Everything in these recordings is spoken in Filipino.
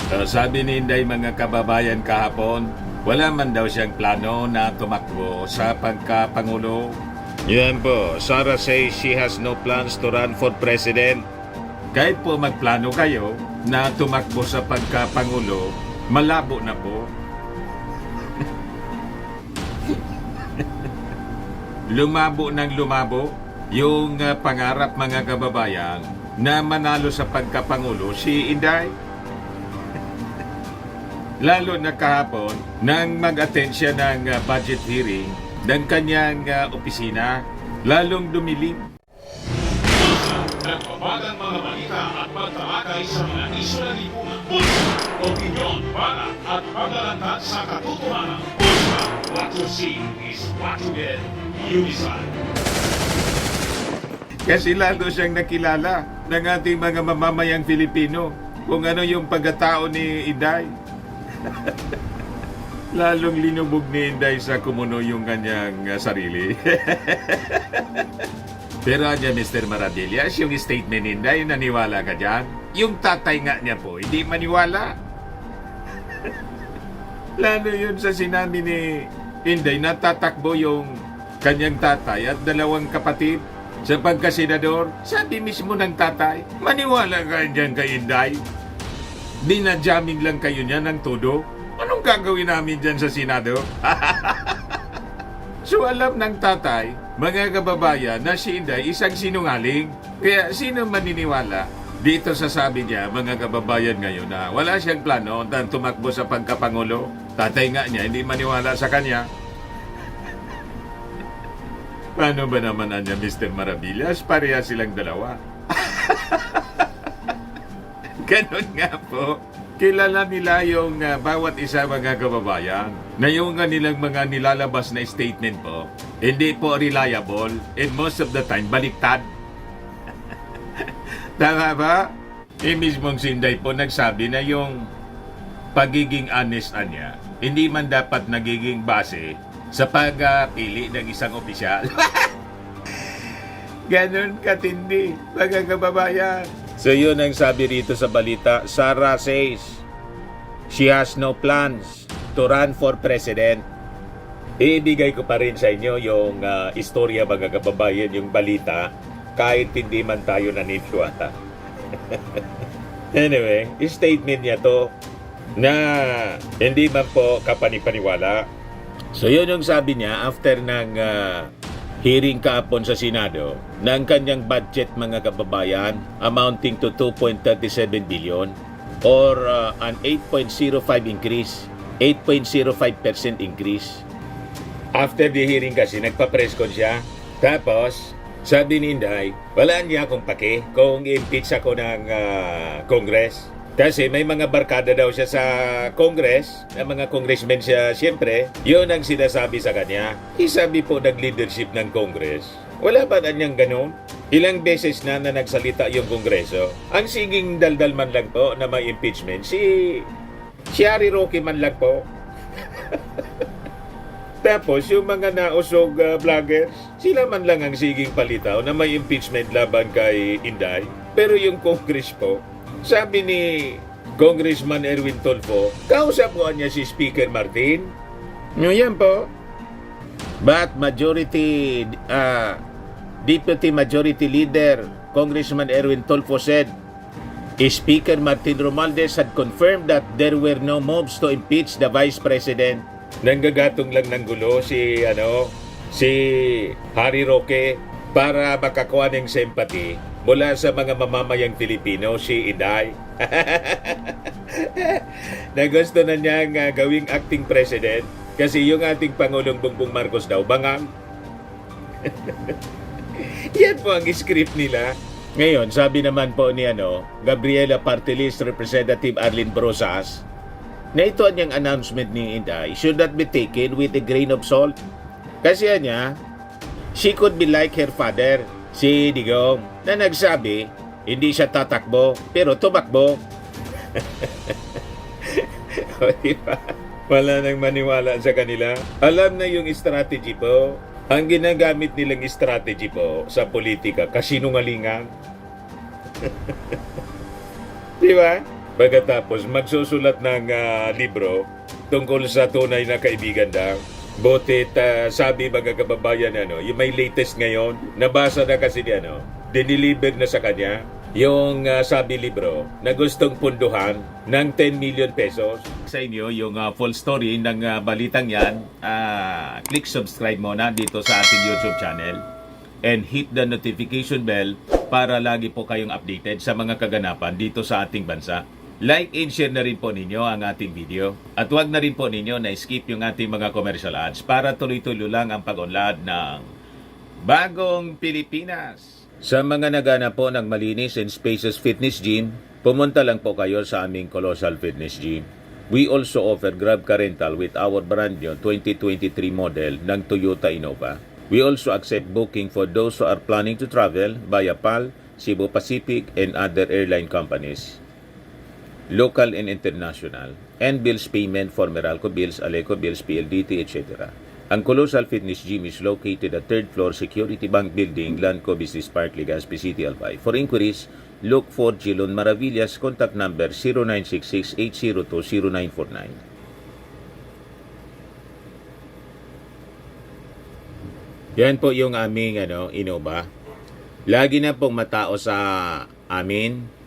Sabi ni Inday mga kababayan kahapon, wala man daw siyang plano na tumakbo sa pagkapangulo. Yan po, Sara says she has no plans to run for president. Kahit po magplano kayo na tumakbo sa pagkapangulo, malabo na po. Lumabo ng lumabo yung pangarap mga kababayan na manalo sa pagkapangulo si Inday. Lalo na kahapon nang mag-attend siya ng budget hearing ng kanyang opisina, lalong dumilim. Nagbabagang mga balita at pagtamakay sa mga isyu ng lipunan. Pulsa, opinyon, para at paglalantad sa katotohanan. Pulsa, what you see is what you get. Unisan. Kasi lalo siyang nakilala ng ating mga mamamayang Filipino kung ano yung pagkatao ni Inday. Lalong linubog ni Inday sa kumuno yung kanyang sarili. Pero dyan, Mr. Maradillas, yung statement ni Inday, naniwala ka dyan? Yung tatay nga niya po, hindi maniwala. Lalo yun sa sinabi ni Inday, natatakbo yung kanyang tatay at dalawang kapatid sa pagkasenador. Sabi mismo ng tatay, maniwala ka dyan kay Inday. Dinajaming lang kayo niya ng todo. Anong gagawin namin dyan sa Senado? So alam ng tatay, mga kababayan, na si Inday isang sinungaling. Kaya sino maniniwala dito sa sabi niya, mga kababayan ngayon, na wala siyang plano na tumakbo sa pagkapangulo? Tatay nga niya, hindi maniwala sa kanya. Paano ba naman niya, Mr. Maravillas? Pareha silang dalawa. Ganon nga po. Kilala nila yung bawat isa mga kababayan na yung kanilang mga nilalabas na statement po, hindi po reliable and most of the time baliktad. Tama ba? Mismong Sinday po nagsabi na yung pagiging honest niya, hindi man dapat nagiging base sa pagpili ng isang opisyal. Ganon katindi, mga kababayan. So yun ang sabi rito sa balita. Sara says she has no plans to run for president. Ibigay ko pa rin sa inyo yung istorya, mga kababayan, yung balita, kahit hindi man tayo naniniwala. Anyway, statement niya to na hindi man po kapanipaniwala. So yun yung sabi niya after ng hearing kahapon sa Senado ng kanyang budget, mga kababayan, amounting to 2.37 billion or an 8.05 increase, 8.05% increase. After the hearing kasi, nagpa-press con siya. Tapos, sabi ni Inday, wala niya akong pake kung impeach ako ng Congress. Kasi may mga barkada daw siya sa Congress, na mga congressmen siya, siyempre, yun ang sinasabi sa kanya. Isabi po nag-leadership ng Congress. Wala ba na niyang ganun? Ilang beses na nagsalita yung Kongreso. Ang siging daldal man lang po na may impeachment, si Harry Roque man lang po. Tapos yung mga nausog vloggers, sila man lang ang siging palitaw na may impeachment laban kay Inday. Pero yung Congress po, sabi ni Congressman Erwin Tulfo, kausap ko niya si Speaker Martin. Yan po. But Deputy Majority Leader Congressman Erwin Tulfo said, Speaker Martin Romualdez had confirmed that there were no moves to impeach the Vice President. Nanggagatong lang ng gulo si Harry Roque para makakuha ng sympathy mula sa mga mamamayang Filipino, si Inday. Na gusto na niyang gawing acting president kasi yung ating Pangulong Bongbong Marcos daw bangang. Yan po ang script nila. Ngayon, sabi naman po ni Gabriela Party List Representative Arlene Brosas na ito ang announcement ni Inday should not be taken with a grain of salt. Kasi niya, she could be like her father, si Digong, na nagsabi, hindi siya tatakbo, pero tumakbo. O, diba? Wala nang maniwala sa kanila. Alam na yung strategy po. Ang ginagamit nilang strategy po sa politika, kasinungalingan. Diba? Pagkatapos magsusulat ng libro tungkol sa tunay na kaibigan daw. Butit sabi mga kababayan, yung may latest ngayon, nabasa na kasi ni diniliver na sa kanya yung sabi libro na gustong punduhan ng 10 million pesos. Sa inyo yung full story ng balitang yan, click subscribe muna dito sa ating YouTube channel and hit the notification bell para lagi po kayong updated sa mga kaganapan dito sa ating bansa. Like and share na rin po ninyo ang ating video at huwag na rin po ninyo na skip yung ating mga commercial ads para tuloy-tuloy lang ang pag-unlad ng Bagong Pilipinas. Sa mga nagana po ng malinis and spacious fitness gym, pumunta lang po kayo sa aming Colossal Fitness Gym. We also offer Grab Car Rental with our brand new 2023 model ng Toyota Innova. We also accept booking for those who are planning to travel via PAL, Cebu Pacific, and other airline companies, local and international, and bills payment for Meralco Bills, Aleco Bills, PLDT, etc. Ang Colossal Fitness Gym is located at 3rd floor Security Bank Building, Lanco Business Park, Legazpi City, Albay. For inquiries, look for Gilon Maravillas. Contact number 0966-802-0949. Yan po yung aming Innova. Lagi na pong matao sa amin.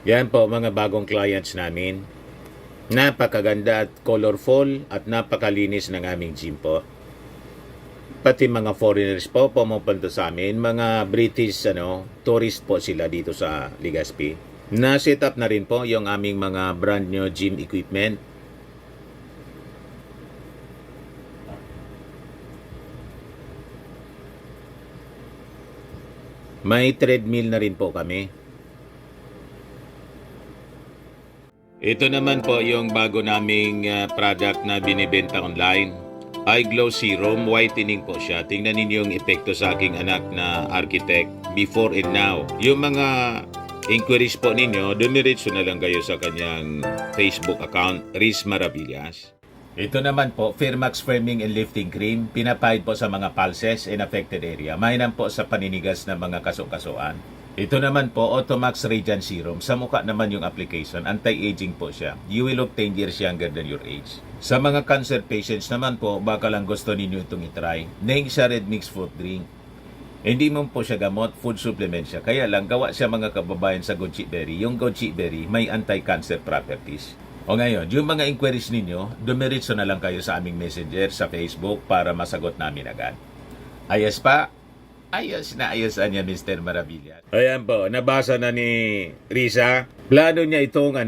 Yan po mga bagong clients namin. Napakaganda at colorful at napakalinis ng aming gym po. Pati mga foreigners po pumupunta sa amin, mga British tourist po sila dito sa Legazpi. Na-set up na rin po yung aming mga brand new gym equipment. May treadmill na rin po kami. Ito naman po yung bago naming product na binibenta online. Eye Glow Serum, whitening po siya. Tingnan ninyo yung epekto sa aking anak na architect before and now. Yung mga inquiries po ninyo, dumiretso na lang kayo sa kanyang Facebook account, Riz Maravillas. Ito naman po, Firmax Firming and Lifting Cream, pinapahid po sa mga pulses and affected area. Mainam po sa paninigas ng mga kasukasuan. Ito naman po, Automax Radiant Serum. Sa mukha naman yung application, anti-aging po siya. You will look 10 years younger than your age. Sa mga cancer patients naman po, baka lang gusto ninyo itong itry. Neng siya red mixed fruit drink. Hindi mo po siya gamot, food supplement siya. Kaya lang, gawa siya mga kababayan sa goji berry. Yung goji berry may anti-cancer properties. O ngayon, yung mga inquiries ninyo, dumiretso na lang kayo sa aming messenger sa Facebook para masagot namin agad. Ayos pa? Ayos na ayos niya, Mr. Maravilla. Ayan po, nabasa na ni Risa. Plano niya itong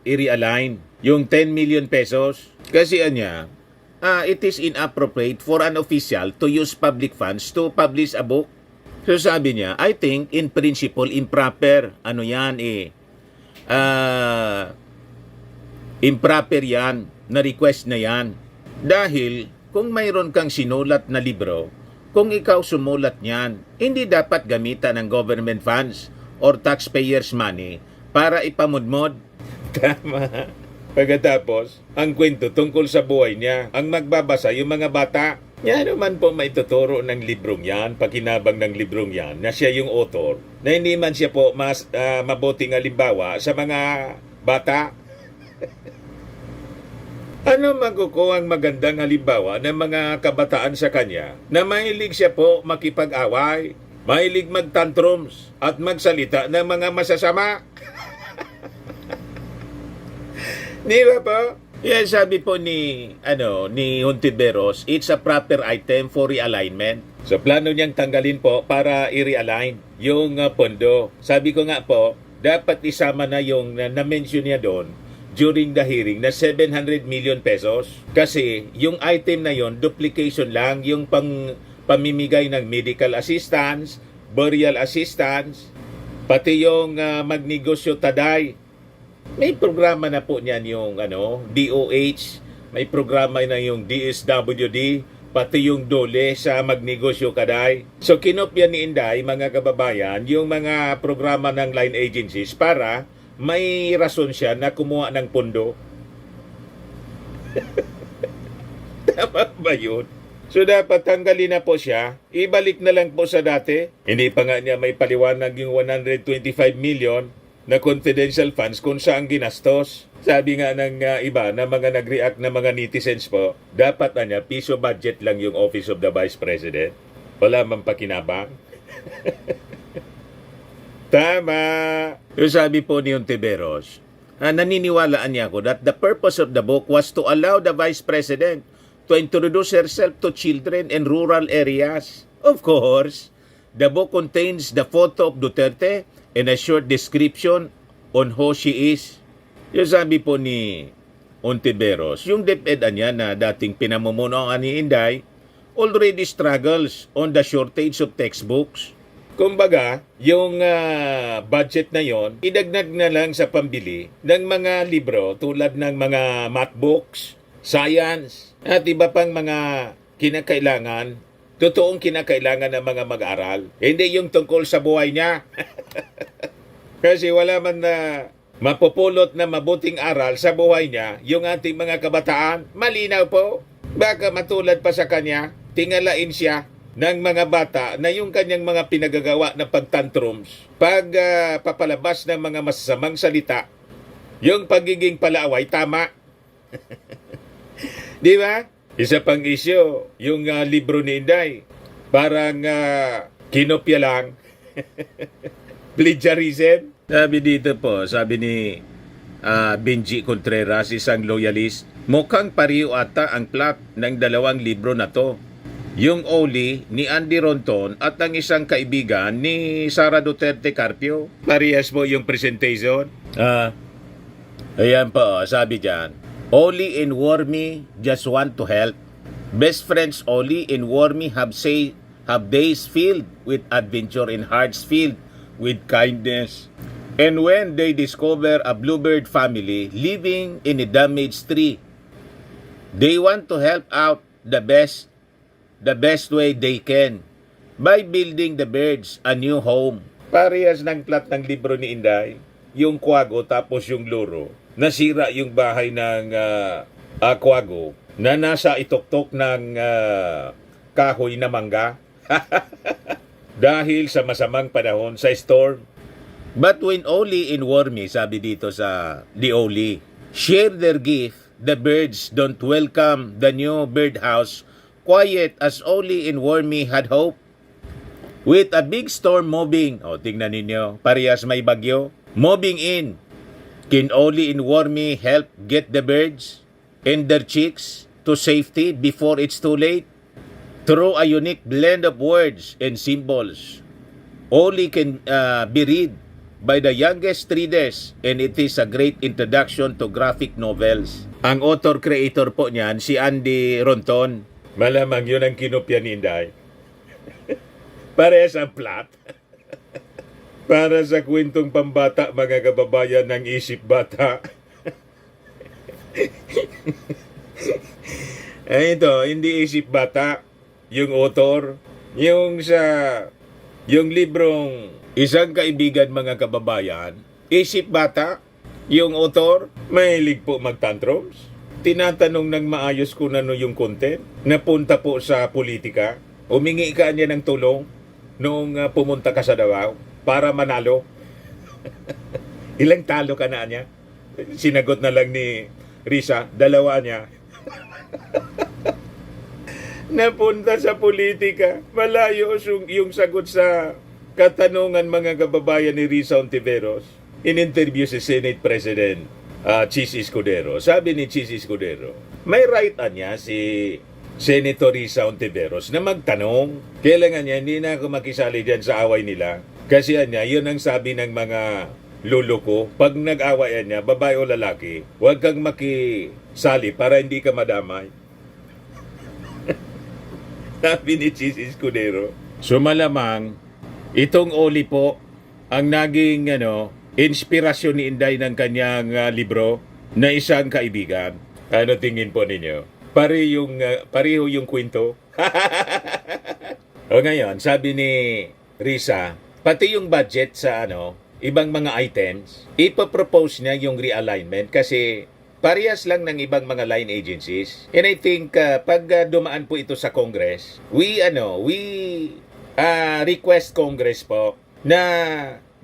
i-realign yung 10 million pesos. Kasi it is inappropriate for an official to use public funds to publish a book. So sabi niya, I think in principle improper. Improper yan, na request na yan. Dahil kung mayroon kang sinulat na libro, kung ikaw sumulat niyan, hindi dapat gamitan ng government funds or taxpayers' money para ipamudmod. Tama. Pagkatapos, ang kwento tungkol sa buhay niya, ang magbabasa yung mga bata. Yan naman po may tuturo ng librong yan, pakinabang ng librong yan, na siya yung author, na hindi man siya po mas mabuting halimbawa sa mga bata. Ano magukuha ang magandang halimbawa ng mga kabataan sa kanya na mahilig siya po makipag-away, mahilig mag-tantrums at magsalita ng mga masasama? Di ba po? Yan sabi po ni Hontiveros, it's a proper item for realignment. So plano niyang tanggalin po para i-realign yung pondo. Sabi ko nga po, dapat isama na yung na-mention niya doon during the hearing na 700 million pesos. Kasi yung item na yon duplication lang, yung pamimigay ng medical assistance, burial assistance, pati yung magnegosyo taday. May programa na po niyan yung DOH, may programa na yung DSWD, pati yung dole sa magnegosyo kaday. So kinopya ni Inday, mga kababayan, yung mga programa ng line agencies para may rason siya na kumuha ng pondo. Tama ba yun? So dapat tanggalin na po siya, ibalik na lang po sa dati. Hindi pa nga niya may paliwanag yung 125 million na confidential funds kung saan ginastos. Sabi nga ng iba na mga nag-react na mga netizens po, dapat na niya piso budget lang yung Office of the Vice President. Wala man pakinabang. Tama! Yung sabi po ni Ontiveros, naniniwalaan niya ako that the purpose of the book was to allow the Vice President to introduce herself to children in rural areas. Of course, the book contains the photo of Duterte and a short description on who she is. Yung sabi po ni Ontiveros, yung DepEd niya na dating pinamumunuan ni Inday already struggles on the shortage of textbooks. Kumbaga, yung budget na yon, idagdag na lang sa pambili ng mga libro tulad ng mga math books, science, at iba pang mga kinakailangan, totoong kinakailangan ng mga mag-aral. Hindi yung tungkol sa buhay niya. Kasi wala man na mapupulot na mabuting aral sa buhay niya, yung ating mga kabataan, malinaw po. Baka matulad pa sa kanya, tingalain siya ng mga bata na yung kanyang mga pinagagawa na pagtantrums, papalabas ng mga masasamang salita, yung pagiging palaaway, tama. Di ba? Isa pang isyo, yung libro ni Inday, parang kinopya lang. Plagiarism. Sabi dito po, sabi ni Benji Contreras, isang loyalist, mukhang pariyo ata ang plot ng dalawang libro na to. Yung Oli ni Andy Ronton at ang isang kaibigan ni Sara Duterte Carpio. Parehas po yung presentation. Ayan po, sabi dyan. Oli and Wormy just want to help. Best friends Oli and Wormy have days filled with adventure and hearts filled with kindness. And when they discover a bluebird family living in a damaged tree, they want to help out the best way they can by building the birds a new home. Parehas ng plot ng libro ni Inday, yung Kwago tapos yung Luro. Nasira yung bahay ng Kwago na nasa ituktok ng kahoy na mangga dahil sa masamang panahon sa storm. But when Oli and Wormy, sabi dito sa The Oli, share their gift, the birds don't welcome the new birdhouse quiet as Oli and Wormy had hoped. With a big storm moving, tingnan ninyo, parehas may bagyo, moving in, can Oli and Wormy help get the birds and their chicks to safety before it's too late? Through a unique blend of words and symbols, Oli can be read by the youngest readers and it is a great introduction to graphic novels. Ang author-creator po niyan, si Andy Ronton. Malamang yun ang kinopya ni Inday. Parehas ang plot. Para sa kwentong pambata, mga kababayan ng isip bata. Ito, hindi isip bata. Yung author, yung librong Isang Kaibigan Mga Kababayan, isip bata, yung author, mahilig po magtantrums. Tinatanong ng maayos kung ano yung content, napunta po sa politika, humingi ka niya ng tulong noong pumunta ka sa Davao para manalo. Ilang talo ka na niya? Sinagot na lang ni Risa, 2 niya. Napunta sa politika, malayo yung sagot sa katanungan mga kababayan ni Risa Ontiveros. In-interview si Senate President Chis Escudero. Sabi ni Chis Escudero, may right niya si Senator Risa Ontiveros na magtanong. Kailangan niya, hindi na ako makisali dyan sa away nila. Kasi niya, yun ang sabi ng mga lolo ko. Pag nag-awayan niya, babae o lalaki, huwag kang makisali para hindi ka madamay. Sabi ni Chis Escudero. So malamang, itong Oli po, ang naging inspirasyon ni Inday ng kanyang libro na Isang Kaibigan. Ano tingin po ninyo? Pareho yung kwento. O ngayon, sabi ni Risa, pati yung budget sa ibang mga items, ipopropose niya yung realignment kasi parehas lang ng ibang mga line agencies. And I think pag dumaan po ito sa Congress, we request Congress po na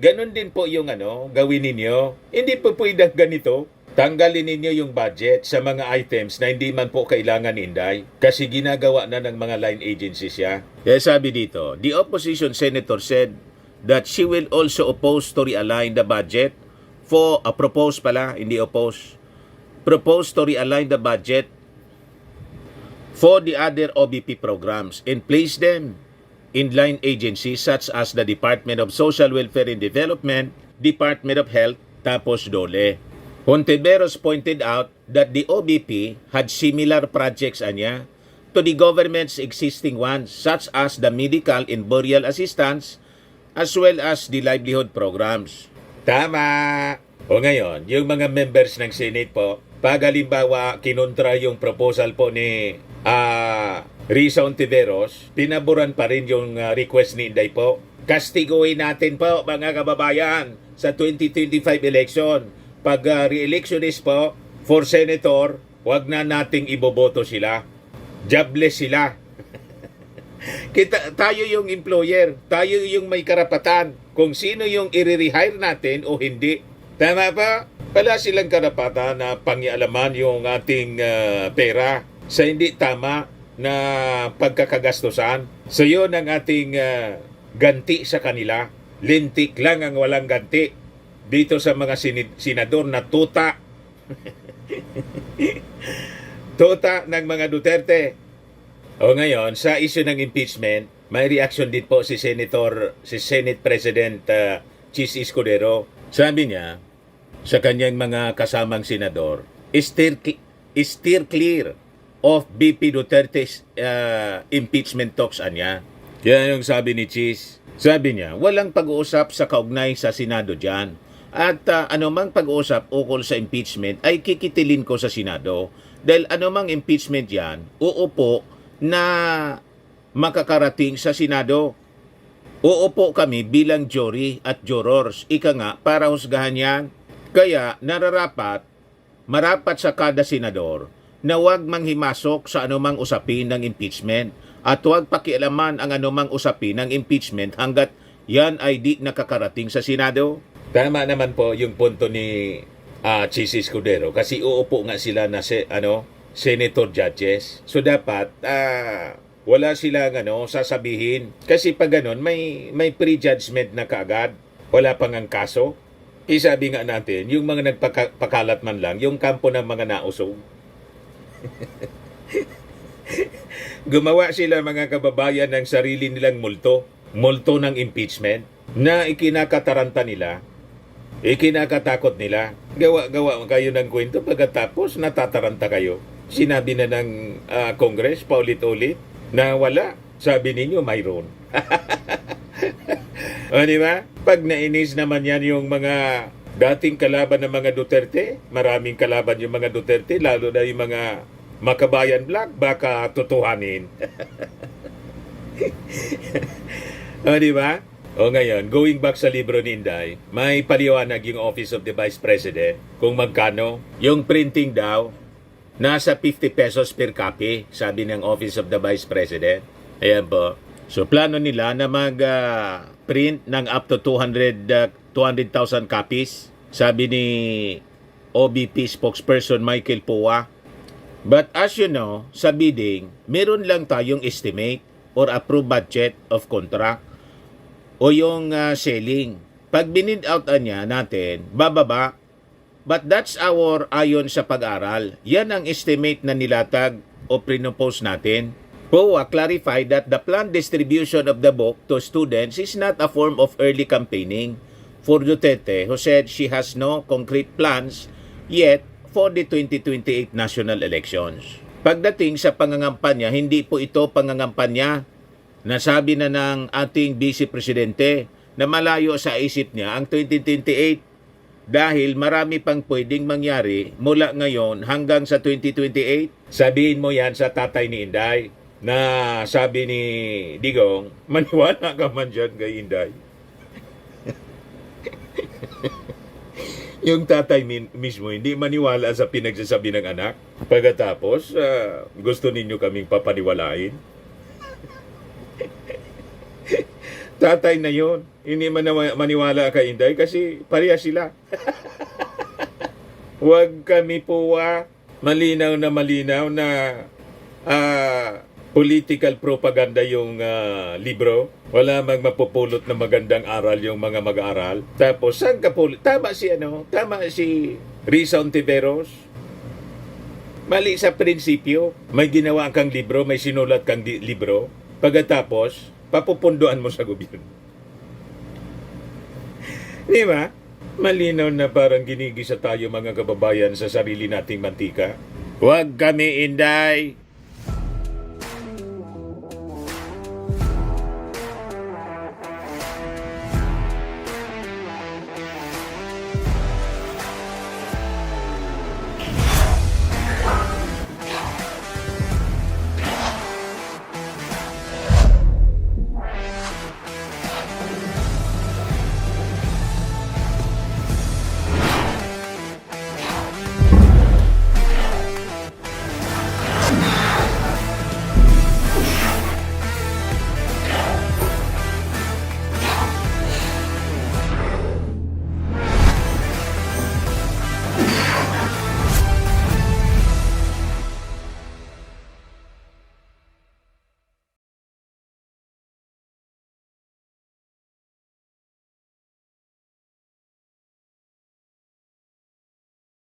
ganun din po yung gawin ninyo. Hindi po pwedeng ganito. Tanggalin ninyo yung budget sa mga items na hindi man po kailangan, Inday, kasi ginagawa na ng mga line agencies ya. Kaya sabi dito, the opposition senator said that she will also oppose to realign the budget for propose to realign the budget for the other OBP programs and place them in line agencies such as the Department of Social Welfare and Development, Department of Health, tapos DOLE. Hontiveros pointed out that the OBP had similar projects to the government's existing ones such as the medical and burial assistance as well as the livelihood programs. Tama! O ngayon, yung mga members ng Senate po, pag halimbawa kinontra yung proposal po ni Risa Hontiveros, pinaboran pa rin yung request ni Inday po. Kastiguin natin po mga kababayan sa 2025 election. Pag re-electionist po for senator, wag na nating iboboto sila. Jobless sila. Tayo yung employer, tayo yung may karapatan kung sino yung i-rehire natin o hindi. Tama ba? Wala silang karapatan na pangialaman yung ating pera sa hindi tama na pagkakagastusan. So yun ang ating ganti sa kanila. Lintik lang ang walang ganti dito sa mga senador na tuta. Tuta ng mga Duterte. O ngayon, sa issue ng impeachment, may reaction din po si Senate President Chis Escudero. Sabi niya, sa kanyang mga kasamang senador, steer clear of BP Duterte's impeachment talks anya. Kaya yung sabi ni Chis, sabi niya, walang pag-uusap sa kaugnay sa Senado dyan. At anumang pag-uusap ukol sa impeachment ay kikitilin ko sa Senado. Dahil anumang impeachment yan, uupo na makakarating sa Senado. Uupo kami bilang jury at jurors. Ika nga, para husgahan yan. Kaya marapat sa kada senador na huwag manghimasok sa anumang usapin ng impeachment at huwag pakialaman ang anumang usapin ng impeachment hanggat yan ay di nakakarating sa Senado. Tama naman po yung punto ni Chis Escudero kasi uupo nga sila na senator judges. So dapat wala silang sasabihin kasi pag ganun may prejudgment na kaagad. Wala pang ang kaso. Isabi nga natin, yung mga nagpakalat man lang, yung kampo ng mga nausog. Gumawa sila mga kababayan ng sarili nilang multo ng impeachment na ikinakataranta nila, ikinakatakot nila. Gawa kayo ng kwento pagkatapos natataranta kayo. Sinabi na ng Congress paulit-ulit na wala. Sabi ninyo mayroon. O diba? Pag nainis naman yan yung mga dating kalaban ng mga Duterte, maraming kalaban yung mga Duterte, lalo na yung mga Makabayan Black, baka tutuhanin. O diba? O ngayon, going back sa libro ni Inday, may paliwanag yung Office of the Vice President kung magkano. Yung printing daw, nasa 50 pesos per copy, sabi ng Office of the Vice President. Ayan po. So plano nila na mag-print ng up to 200,000 copies, sabi ni OBP spokesperson Michael Pua. But as you know, sa bidding, meron lang tayong estimate or approved budget of contract o yung selling. Pag binid out niya natin, bababa. But that's our ayon sa pag-aral. Yan ang estimate na nilatag o prinopose natin. POA clarified that the planned distribution of the book to students is not a form of early campaigning for Duterte, who said she has no concrete plans yet for the 2028 national elections. Pagdating sa pangangampanya, hindi po ito pangangampanya. Nasabi na ng ating Vice Presidente na malayo sa isip niya ang 2028 dahil marami pang pwedeng mangyari mula ngayon hanggang sa 2028. Sabihin mo yan sa tatay ni Inday na sabi ni Digong, maniwala ka man dyan kay Inday. Yung tatay mismo hindi maniwala sa pinagsasabi ng anak. Pagkatapos, gusto ninyo kaming papaniwalain. Tatay na yon, hindi maniwala kay Inday kasi pareha sila. Huwag kami po malinaw na political propaganda yung libro. Wala mang mapupulot na magandang aral yung mga mag-aaral. Tapos, saan ka po? Tama si Risa Ontiveros. Mali sa prinsipyo. May ginawa kang libro, may sinulat kang libro. Pagkatapos, papupunduan mo sa gobyerno. Di ba? Malinaw na parang ginigisa tayo mga kababayan sa sarili nating mantika. Huwag kami, Inday.